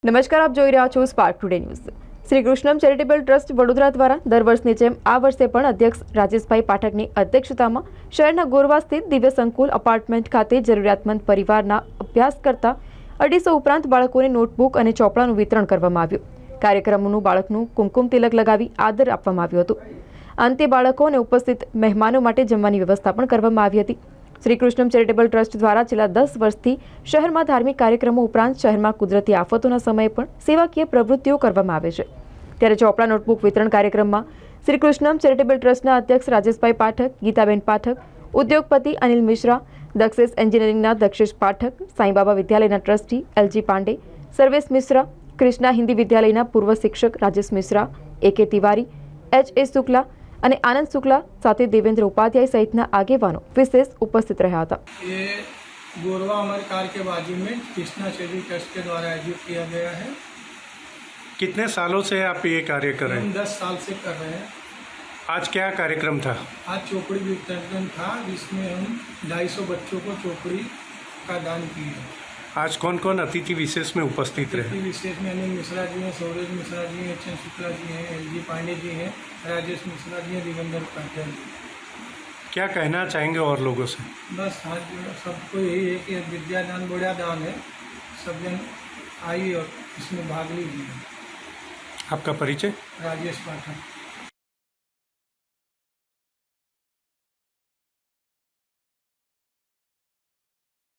નમસ્કાર, આપ જોઈ રહ્યા છો spark today news. Shri કૃષ્ણમ charitable trust Vadodara દ્વારા દર વર્ષની જેમ આ વર્ષે પણ અધ્યક્ષ રાજેશભાઈ પાઠકની અધ્યક્ષતામાં શહેરના ગોરવા સ્થિત દિવ્ય સંકુલ અપાર્ટમેન્ટ ખાતે જરૂરિયાતમંદ પરિવારના અભ્યાસ કરતા 250 ઉપરાંત બાળકોને નોટબુક અને ચોપડાનું વિતરણ કરવામાં આવ્યું। કાર્યક્રમનું બાળકનું કુમકુમ તિલક લગાવી આદર આપવામાં આવ્યો હતો। અંતે બાળકો અને ઉપસ્થિત મહેમાનો માટે જમવાની વ્યવસ્થા પણ કરવામાં આવી હતી। શ્રી કૃષ્ણમ ચેરિટેબલ ટ્રસ્ટ દ્વારા છેલ્લા 10 વર્ષથી શહેરમાં ધાર્મિક કાર્યક્રમો ઉપરાંત શહેરમાં કુદરતી આફતોના સમયે પણ સેવાકીય પ્રવૃત્તિઓ કરવામાં આવે છે। ત્યારે ચોપડા નોટબુક વિતરણ કાર્યક્રમમાં શ્રી કૃષ્ણમ ચેરિટેબલ ટ્રસ્ટના અધ્યક્ષ રાજેશભાઈ પાઠક, ગીતાબેન પાઠક, ઉદ્યોગપતિ અનિલ મિશ્રા, દક્ષેસ એન્જિનિયરિંગના દક્ષેશ પાઠક, સાંઈબાબા વિદ્યાલયના ટ્રસ્ટી એલજી પાંડે, સર્વેશ મિશ્રા, કૃષ્ણા હિન્દી વિદ્યાલયના પૂર્વ શિક્ષક રાજેશ મિશ્રા, એકે તિવારી, એચ.એ. શુક્લા અને आनंद शुक्ला साथ देवेंद्र उपाध्याय सहितना आगेवानो विशेष उपस्थित रहा था। ये गोरवा अमर कार के बाजू में कृष्णा चेरिटी ट्रस्ट के द्वारा आयोजित किया गया है। कितने सालों से आप ये कार्य कर रहे हैं? हम 10 साल से कर रहे हैं। आज क्या कार्यक्रम था? आज चौपड़ी वितरण था जिसमें हम 250 बच्चों को चौपड़ी का दान किए। आज कौन कौन अतिथि विशेष में उपस्थित रहे? अतिथि विशेष में अनिल मिश्रा जी हैं, सौरज मिश्रा जी हैं, एच.एन. शुक्ला जी हैं, एल.जी. पांडे जी हैं, राजेश मिश्रा जी हैं, देवेंद्र उपाध्याय जी। क्या कहना चाहेंगे और लोगों से? बस आज सबको यही है कि विद्यादान बड़ा दान है, सब जन आइए और इसमें भाग लीजिए। आपका परिचय? राजेश पाठक।